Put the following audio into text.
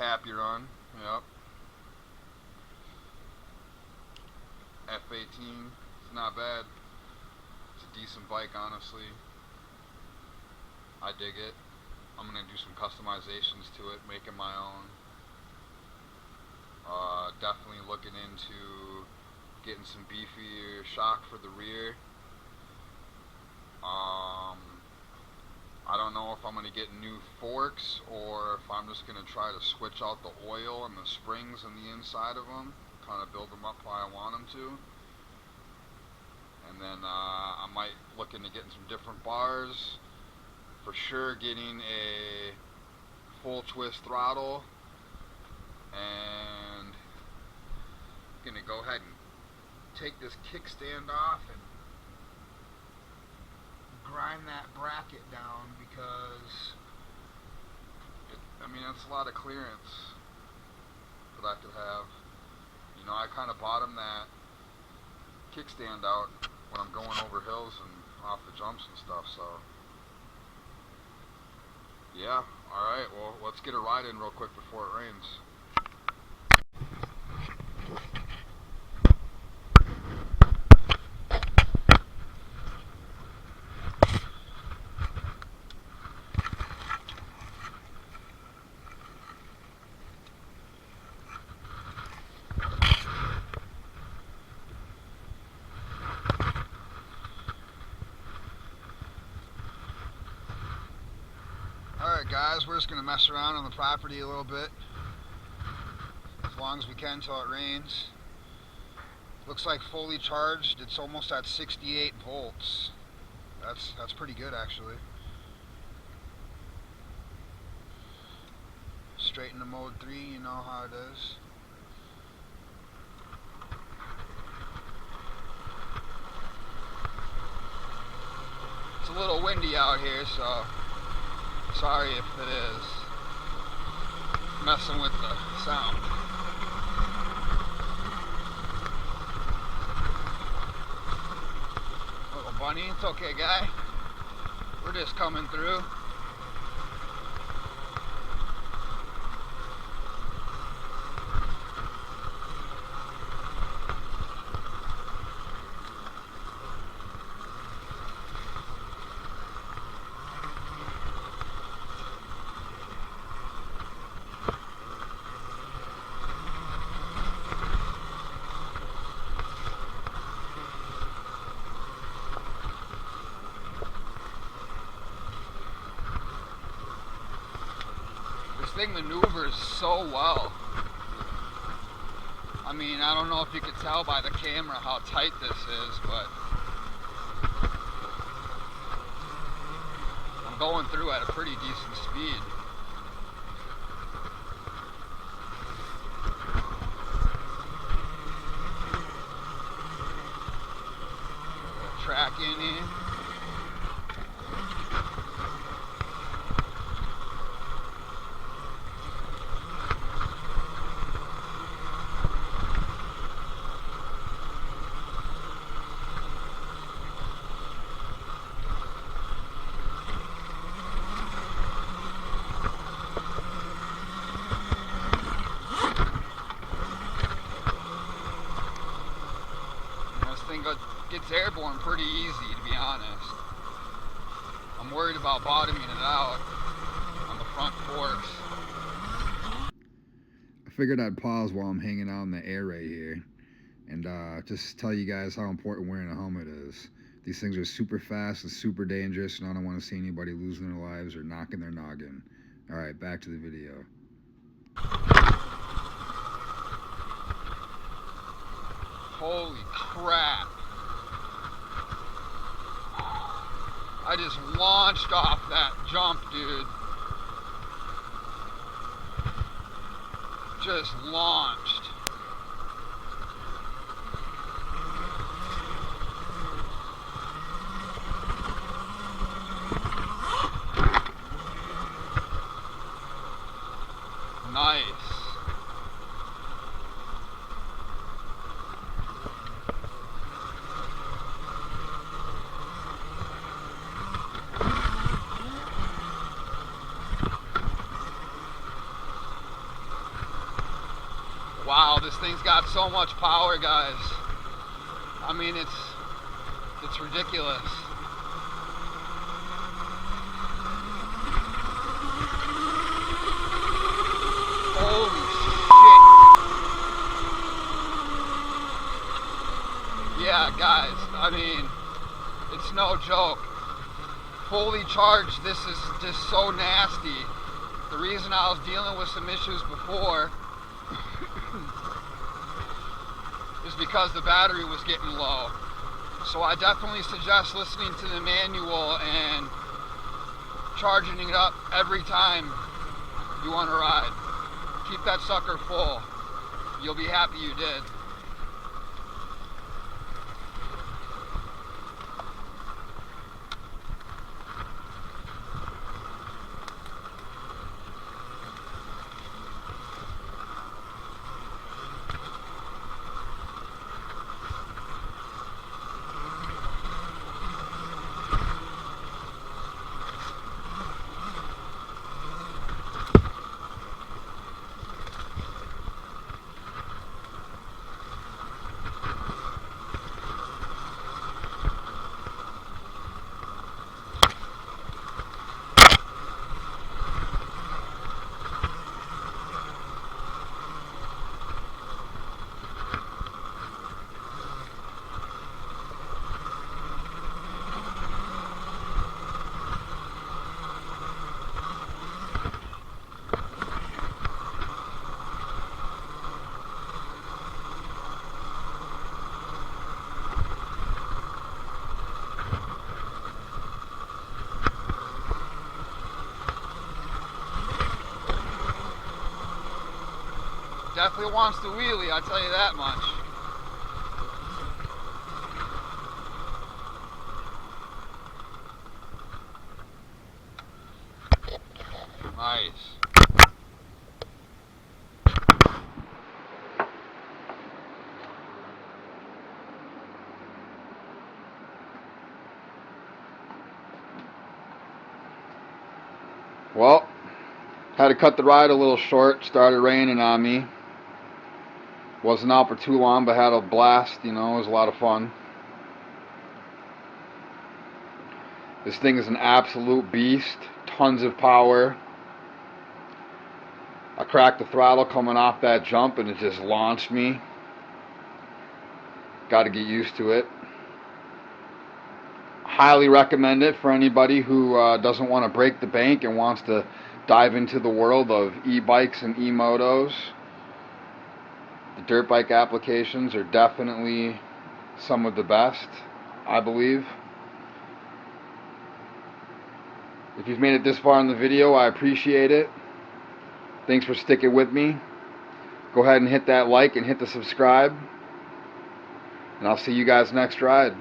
Happy Run, yep. F18, it's not bad. It's a decent bike, honestly. I dig it. I'm gonna do some customizations to it, make it my own. Definitely looking into getting some beefier shock for the rear. I don't know if I'm going to get new forks or if I'm just going to try to switch out the oil and the springs on the inside of them, kind of build them up how I want them to. And then I might look into getting some different bars. For sure getting a full twist throttle, and going to go ahead and take this kickstand off and grind that bracket down, because I mean, that's a lot of clearance that I could have. You know, I kind of bottom that kickstand out when I'm going over hills and off the jumps and stuff, so yeah. Alright, well, let's get a ride in real quick before it rains. Alright guys, we're just going to mess around on the property a little bit, as long as we can till it rains. Looks like fully charged, it's almost at 68 volts. That's pretty good actually. Straight into mode 3, you know how it is. It's a little windy out here, so sorry if it is messing with the sound. Little bunny, it's okay, guy. We're just coming through. This thing maneuvers so well. I mean, I don't know if you could tell by the camera how tight this is, but I'm going through at a pretty decent speed. Track in here. Gets airborne pretty easy, to be honest. I'm worried about bottoming it out on the front forks. I figured I'd pause while I'm hanging out in the air right here and just tell you guys how important wearing a helmet is. These things are super fast and super dangerous, and I don't want to see anybody losing their lives or knocking their noggin. Alright, back to the video. Holy crap. I just launched off that jump, dude. Just launched. Nice. Wow, this thing's got so much power, guys. I mean, it's ridiculous. Holy shit. Yeah, guys, I mean, it's no joke. Fully charged, this is just so nasty. The reason I was dealing with some issues before is because the battery was getting low. So I definitely suggest listening to the manual and charging it up every time you want to ride. Keep that sucker full. You'll be happy you did. Definitely wants to wheelie, I'll tell you that much. Nice. Well, had to cut the ride a little short. Started raining on me. Wasn't out for too long, but had a blast. You know, it was a lot of fun. This thing is an absolute beast. Tons of power. I cracked the throttle coming off that jump and it just launched me. Got to get used to it. Highly recommend it for anybody who doesn't want to break the bank and wants to dive into the world of e-bikes and e-motos. The dirt bike applications are definitely some of the best, I believe. If you've made it this far in the video, I appreciate it. Thanks for sticking with me. Go ahead and hit that like and hit the subscribe. And I'll see you guys next ride.